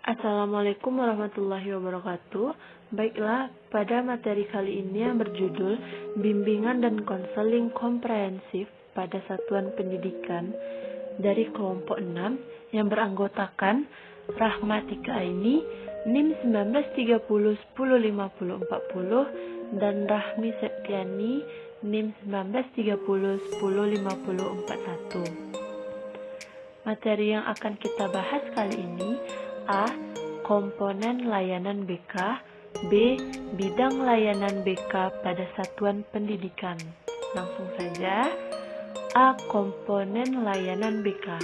Assalamualaikum warahmatullahi wabarakatuh. Baiklah, pada materi kali ini yang berjudul Bimbingan dan Konseling Komprehensif pada Satuan Pendidikan dari kelompok 6 yang beranggotakan Rahmatika Aini, NIM 1930 1050 40 dan Rahmi Septiani, NIM 1930 1050 41. Materi yang akan kita bahas kali ini: A. Komponen layanan BK. B. Bidang layanan BK pada satuan pendidikan. Langsung saja. A. Komponen layanan BK.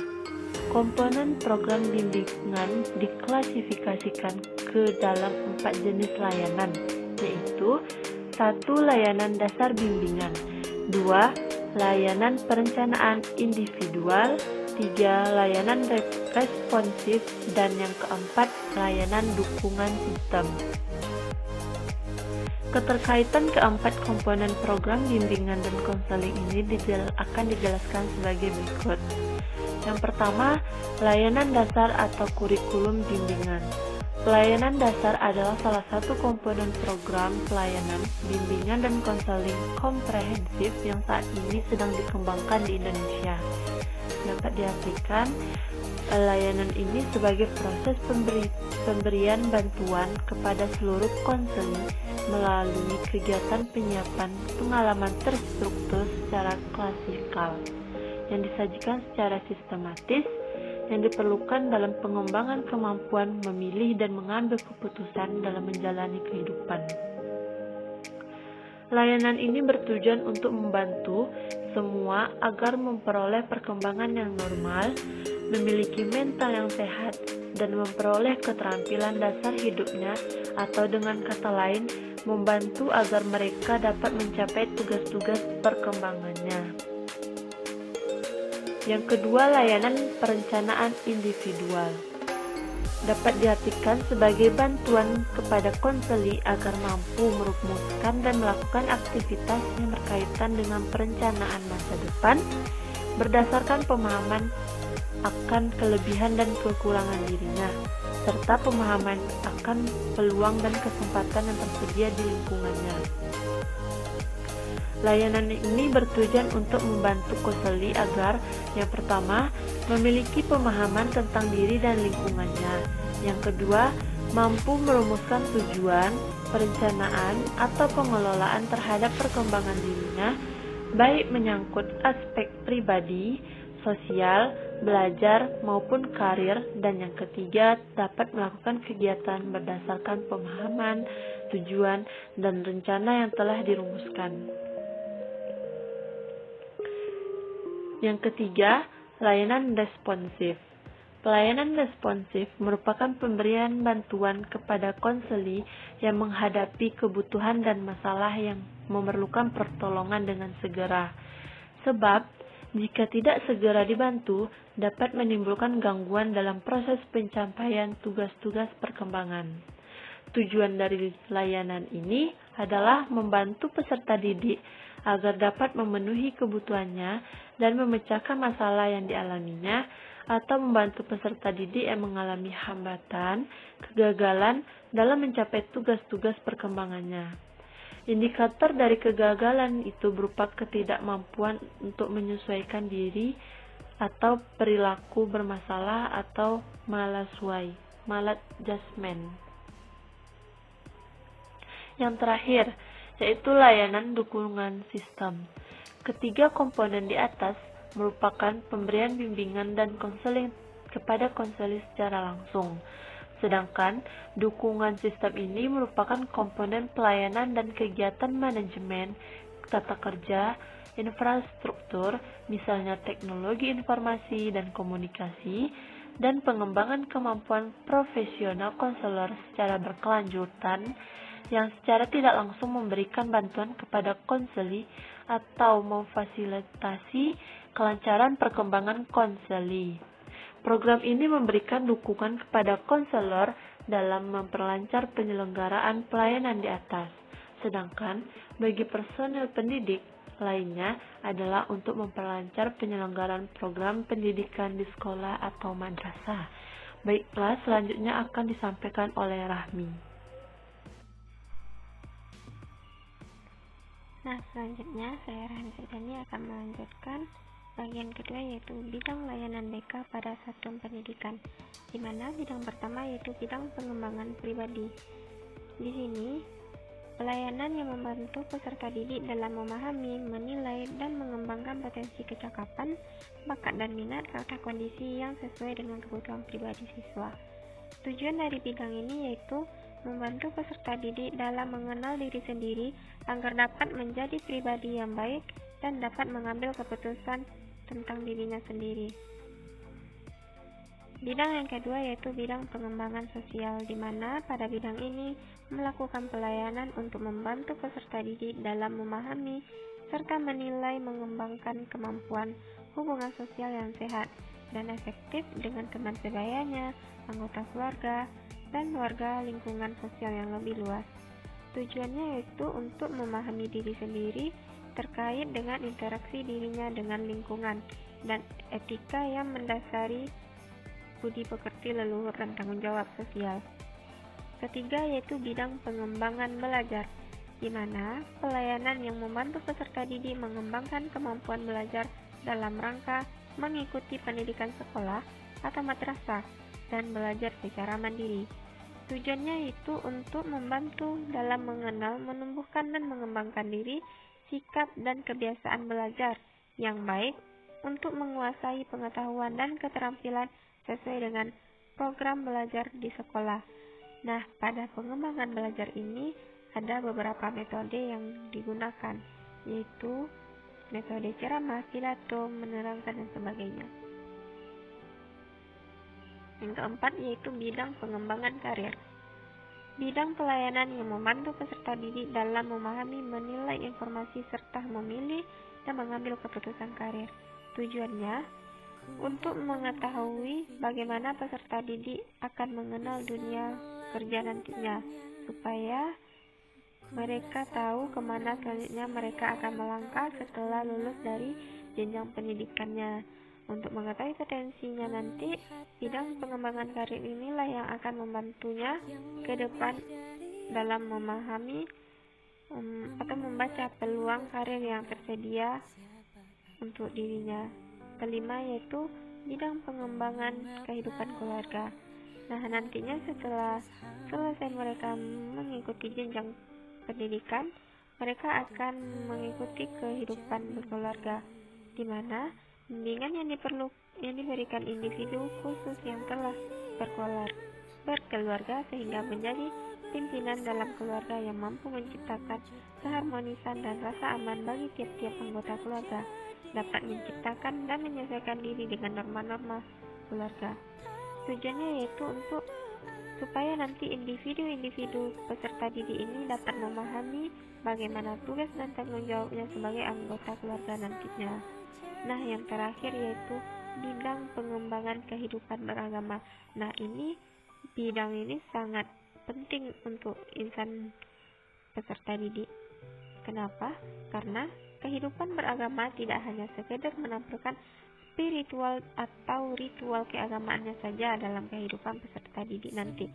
Komponen program bimbingan diklasifikasikan ke dalam 4 jenis layanan, yaitu 1. Layanan dasar bimbingan, 2. Layanan perencanaan individual, 3. Layanan responsif, dan yang keempat, layanan dukungan sistem. Keterkaitan keempat komponen program bimbingan dan konseling ini akan dijelaskan sebagai berikut. Yang pertama, layanan dasar atau kurikulum bimbingan. Pelayanan dasar adalah salah satu komponen program pelayanan, bimbingan, dan konseling komprehensif yang saat ini sedang dikembangkan di Indonesia. Dapat diartikan, layanan ini sebagai proses pemberian bantuan kepada seluruh konseling melalui kegiatan penyiapan pengalaman terstruktur secara klasikal yang disajikan secara sistematis, yang diperlukan dalam pengembangan kemampuan memilih dan mengambil keputusan dalam menjalani kehidupan. Layanan ini bertujuan untuk membantu semua agar memperoleh perkembangan yang normal, memiliki mental yang sehat, dan memperoleh keterampilan dasar hidupnya, atau dengan kata lain, membantu agar mereka dapat mencapai tugas-tugas perkembangannya. Yang kedua, layanan perencanaan individual. Dapat diartikan sebagai bantuan kepada konseli agar mampu merumuskan dan melakukan aktivitas yang berkaitan dengan perencanaan masa depan berdasarkan pemahaman akan kelebihan dan kekurangan dirinya, serta pemahaman akan peluang dan kesempatan yang tersedia di lingkungannya. Layanan ini bertujuan untuk membantu konseli agar, yang pertama, memiliki pemahaman tentang diri dan lingkungannya. Yang kedua, mampu merumuskan tujuan, perencanaan, atau pengelolaan terhadap perkembangan dirinya, baik menyangkut aspek pribadi, sosial, belajar, maupun karir. Dan yang ketiga, dapat melakukan kegiatan berdasarkan pemahaman, tujuan, dan rencana yang telah dirumuskan. Yang ketiga, layanan responsif. Pelayanan responsif merupakan pemberian bantuan kepada konseli yang menghadapi kebutuhan dan masalah yang memerlukan pertolongan dengan segera. Sebab, jika tidak segera dibantu, dapat menimbulkan gangguan dalam proses pencapaian tugas-tugas perkembangan. Tujuan dari layanan ini adalah membantu peserta didik agar dapat memenuhi kebutuhannya dan memecahkan masalah yang dialaminya, atau membantu peserta didik yang mengalami hambatan, kegagalan dalam mencapai tugas-tugas perkembangannya. Indikator dari kegagalan itu berupa ketidakmampuan untuk menyesuaikan diri atau perilaku bermasalah atau maladjustment. Yang terakhir, yaitu layanan dukungan sistem. Ketiga komponen di atas merupakan pemberian bimbingan dan konseling kepada konseli secara langsung. Sedangkan dukungan sistem ini merupakan komponen pelayanan dan kegiatan manajemen, tata kerja, infrastruktur, misalnya teknologi informasi dan komunikasi, dan pengembangan kemampuan profesional konselor secara berkelanjutan, yang secara tidak langsung memberikan bantuan kepada konseli atau memfasilitasi kelancaran perkembangan konseli. Program ini memberikan dukungan kepada konselor dalam memperlancar penyelenggaraan pelayanan di atas. Sedangkan bagi personel pendidik lainnya adalah untuk memperlancar penyelenggaraan program pendidikan di sekolah atau madrasah. Baiklah, selanjutnya akan disampaikan oleh Rahmi. Nah, selanjutnya saya Rahmi Saidani akan melanjutkan bagian kedua, yaitu bidang layanan BK pada satuan pendidikan, di mana bidang pertama yaitu bidang pengembangan pribadi. Di sini, pelayanan yang membantu peserta didik dalam memahami, menilai, dan mengembangkan potensi kecakapan, bakat dan minat serta kondisi yang sesuai dengan kebutuhan pribadi siswa. Tujuan dari bidang ini yaitu membantu peserta didik dalam mengenal diri sendiri agar dapat menjadi pribadi yang baik dan dapat mengambil keputusan tentang dirinya sendiri. Bidang yang kedua yaitu bidang pengembangan sosial, di mana pada bidang ini melakukan pelayanan untuk membantu peserta didik dalam memahami serta menilai mengembangkan kemampuan hubungan sosial yang sehat dan efektif dengan teman sebayanya, anggota keluarga, dan warga lingkungan sosial yang lebih luas. Tujuannya yaitu untuk memahami diri sendiri terkait dengan interaksi dirinya dengan lingkungan dan etika yang mendasari budi pekerti leluhur dan tanggung jawab sosial. Ketiga yaitu bidang pengembangan belajar, di mana pelayanan yang membantu peserta didik mengembangkan kemampuan belajar dalam rangka mengikuti pendidikan sekolah atau madrasah dan belajar secara mandiri. Tujuannya itu untuk membantu dalam mengenal, menumbuhkan dan mengembangkan diri, sikap dan kebiasaan belajar yang baik untuk menguasai pengetahuan dan keterampilan sesuai dengan program belajar di sekolah. Nah, pada pengembangan belajar ini ada beberapa metode yang digunakan, yaitu metode ceramah, pidato, menerangkan dan sebagainya. Yang keempat yaitu bidang pengembangan karir. Bidang pelayanan yang membantu peserta didik dalam memahami, menilai informasi serta memilih dan mengambil keputusan karir. Tujuannya untuk mengetahui bagaimana peserta didik akan mengenal dunia kerja nantinya, supaya mereka tahu kemana selanjutnya mereka akan melangkah setelah lulus dari jenjang pendidikannya. Untuk mengetahui potensinya nanti, bidang pengembangan karir inilah yang akan membantunya ke depan dalam memahami atau membaca peluang karir yang tersedia untuk dirinya. Kelima yaitu bidang pengembangan kehidupan keluarga. Nah, nantinya setelah selesai mereka mengikuti jenjang pendidikan, mereka akan mengikuti kehidupan berkeluarga, di mana bimbingan yang diberikan individu khusus yang telah berkeluarga sehingga menjadi pimpinan dalam keluarga yang mampu menciptakan keharmonisan dan rasa aman bagi tiap-tiap anggota keluarga, dapat menciptakan dan menyelesaikan diri dengan norma-norma keluarga. Tujuannya yaitu untuk supaya nanti individu-individu peserta didik ini dapat memahami bagaimana tugas dan tanggung jawabnya sebagai anggota keluarga nantinya. Nah, yang terakhir yaitu bidang pengembangan kehidupan beragama. Nah, bidang ini sangat penting untuk insan peserta didik. Kenapa? Karena kehidupan beragama tidak hanya sekedar menampilkan spiritual atau ritual keagamaannya saja dalam kehidupan peserta didik nanti,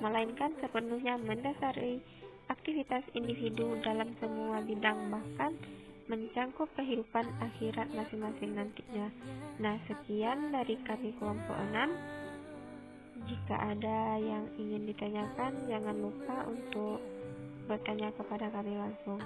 melainkan sepenuhnya mendasari aktivitas individu dalam semua bidang, bahkan mencangkup kehidupan akhirat masing-masing nantinya. Nah, sekian dari kami kelompok 6. Jika ada yang ingin ditanyakan, jangan lupa untuk bertanya kepada kami langsung.